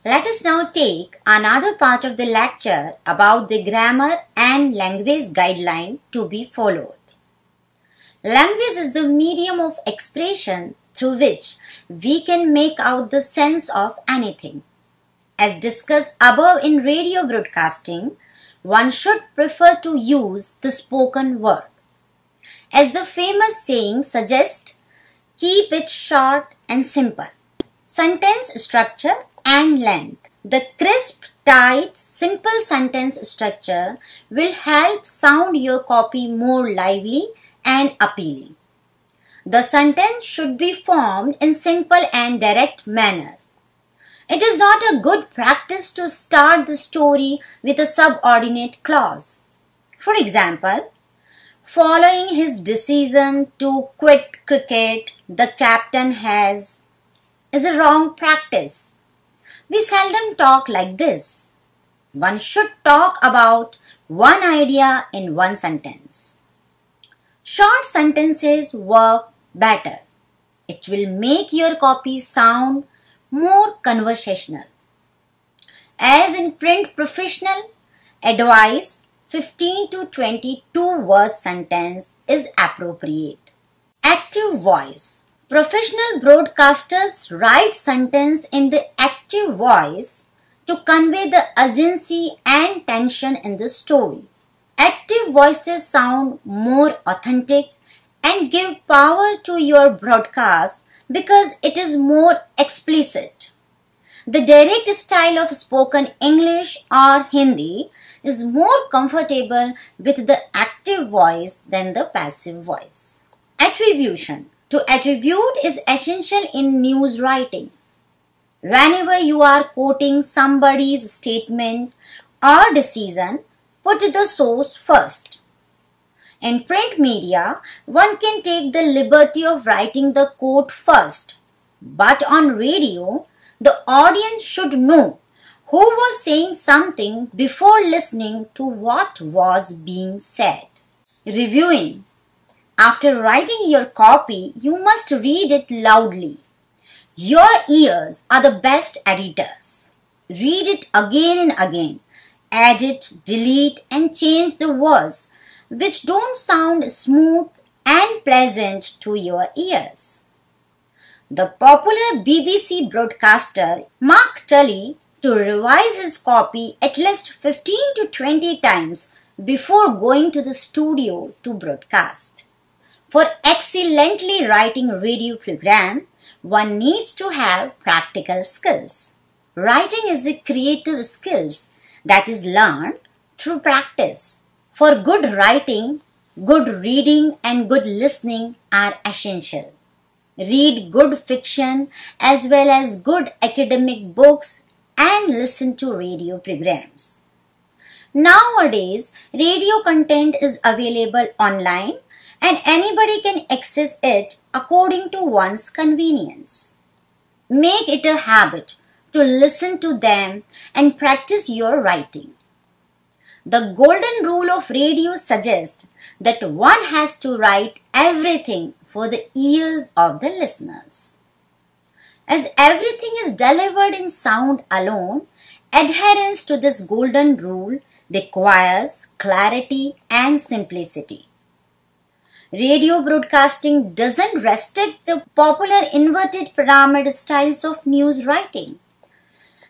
Let us now take another part of the lecture about the grammar and language guideline to be followed. Language is the medium of expression through which we can make out the sense of anything. As discussed above in radio broadcasting, one should prefer to use the spoken word. As the famous saying suggests, keep it short and simple. Sentence structure and length. The crisp, tight, simple sentence structure will help sound your copy more lively and appealing. The sentence should be formed in simple and direct manner. It is not a good practice to start the story with a subordinate clause. For example, following his decision to quit cricket, the captain has is a wrong practice. We seldom talk like this. One should talk about one idea in one sentence. Short sentences work better. It will make your copy sound more conversational. As in print professional, advice 15 to 22 verse sentence is appropriate. Active voice. Professional broadcasters write sentence in the active voice to convey the urgency and tension in the story. Active voices sound more authentic and give power to your broadcast because it is more explicit. The direct style of spoken English or Hindi is more comfortable with the active voice than the passive voice. Attribution. To attribute is essential in news writing. Whenever you are quoting somebody's statement or decision, put the source first. In print media, one can take the liberty of writing the quote first. But on radio, the audience should know who was saying something before listening to what was being said. Reviewing. After writing your copy, you must read it loudly. Your ears are the best editors. Read it again and again. Edit, delete, and change the words which don't sound smooth and pleasant to your ears. The popular BBC broadcaster Mark Tully to revise his copy at least 15 to 20 times before going to the studio to broadcast. For excellently writing a radio program, one needs to have practical skills. Writing is a creative skills that is learned through practice. For good writing, good reading and good listening are essential. Read good fiction as well as good academic books and listen to radio programs. Nowadays, radio content is available online and anybody can access it according to one's convenience. Make it a habit to listen to them and practice your writing. The golden rule of radio suggests that one has to write everything for the ears of the listeners. As everything is delivered in sound alone, adherence to this golden rule requires clarity and simplicity. Radio broadcasting doesn't restrict the popular inverted pyramid styles of news writing,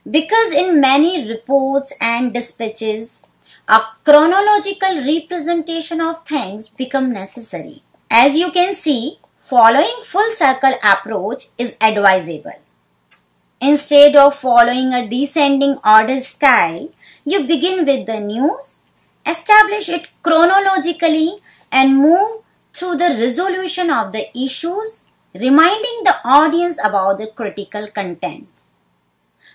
because in many reports and dispatches, a chronological representation of things become necessary. As you can see, following full circle approach is advisable. Instead of following a descending order style, you begin with the news, establish it chronologically and move through the resolution of the issues, reminding the audience about the critical content.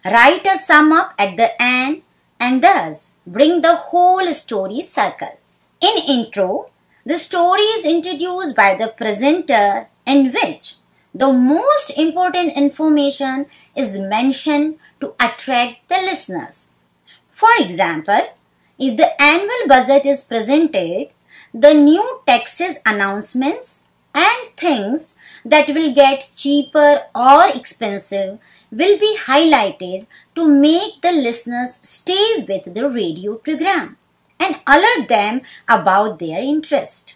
Write a sum up at the end and thus bring the whole story circle. In intro, the story is introduced by the presenter in which the most important information is mentioned to attract the listeners. For example, if the annual budget is presented, the new taxes announcements, and things that will get cheaper or expensive will be highlighted to make the listeners stay with the radio program and alert them about their interest.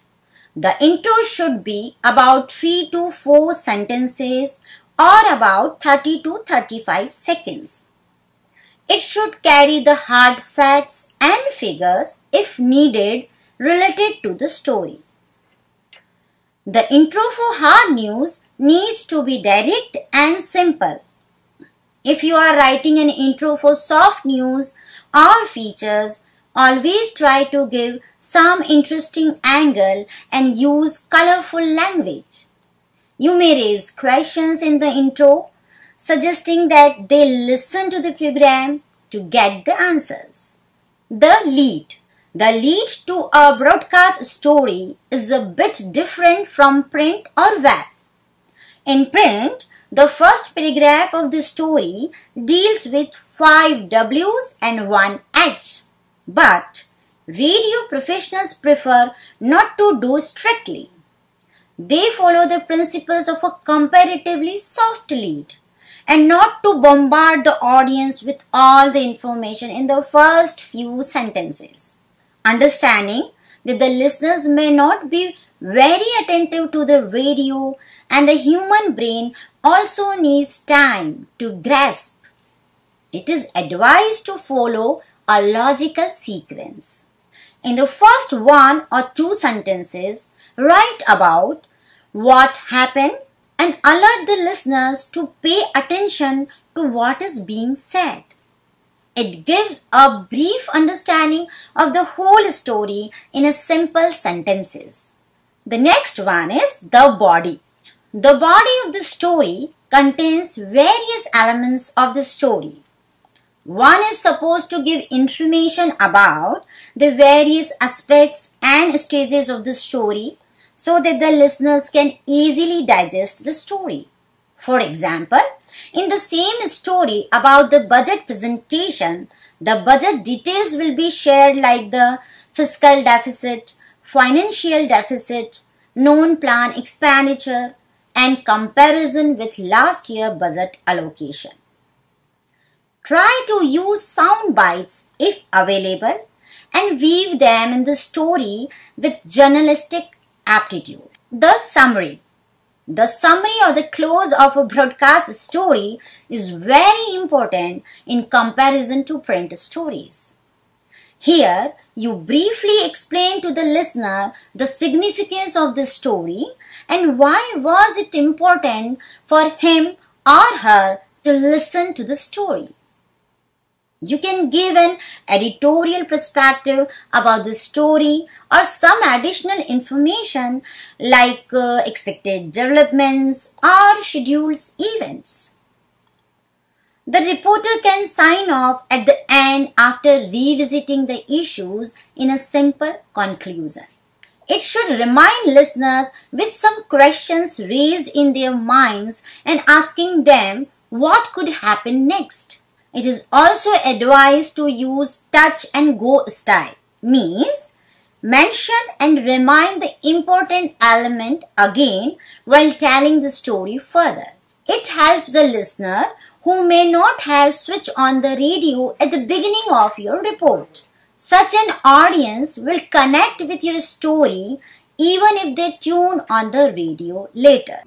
The intro should be about 3 to 4 sentences or about 30 to 35 seconds. It should carry the hard facts and figures, if needed, related to the story. The intro for hard news needs to be direct and simple. If you are writing an intro for soft news or features, always try to give some interesting angle and use colorful language. You may raise questions in the intro, suggesting that they listen to the program to get the answers. The lead. The lead to a broadcast story is a bit different from print or web. In print, the first paragraph of the story deals with 5 W's and 1 H. But radio professionals prefer not to do strictly. They follow the principles of a comparatively soft lead and not to bombard the audience with all the information in the first few sentences. Understanding that the listeners may not be very attentive to the radio and the human brain also needs time to grasp. It is advised to follow a logical sequence. In the first 1 or 2 sentences, write about what happened and alert the listeners to pay attention to what is being said. It gives a brief understanding of the whole story in a simple sentences. The next one is the body. The body of the story contains various elements of the story. One is supposed to give information about the various aspects and stages of the story so that the listeners can easily digest the story. For example, in the same story about the budget presentation, the budget details will be shared like the fiscal deficit, financial deficit, known plan expenditure, and comparison with last year budget allocation. Try to use sound bites if available and weave them in the story with journalistic aptitude. The summary. The summary or the close of a broadcast story is very important in comparison to print stories. Here, you briefly explain to the listener the significance of the story and why was it important for him or her to listen to the story. You can give an editorial perspective about the story or some additional information like expected developments or scheduled events. The reporter can sign off at the end after revisiting the issues in a simple conclusion. It should remind listeners with some questions raised in their minds and asking them what could happen next. It is also advised to use touch and go style, means mention and remind the important element again while telling the story further. It helps the listener who may not have switched on the radio at the beginning of your report. Such an audience will connect with your story even if they tune on the radio later.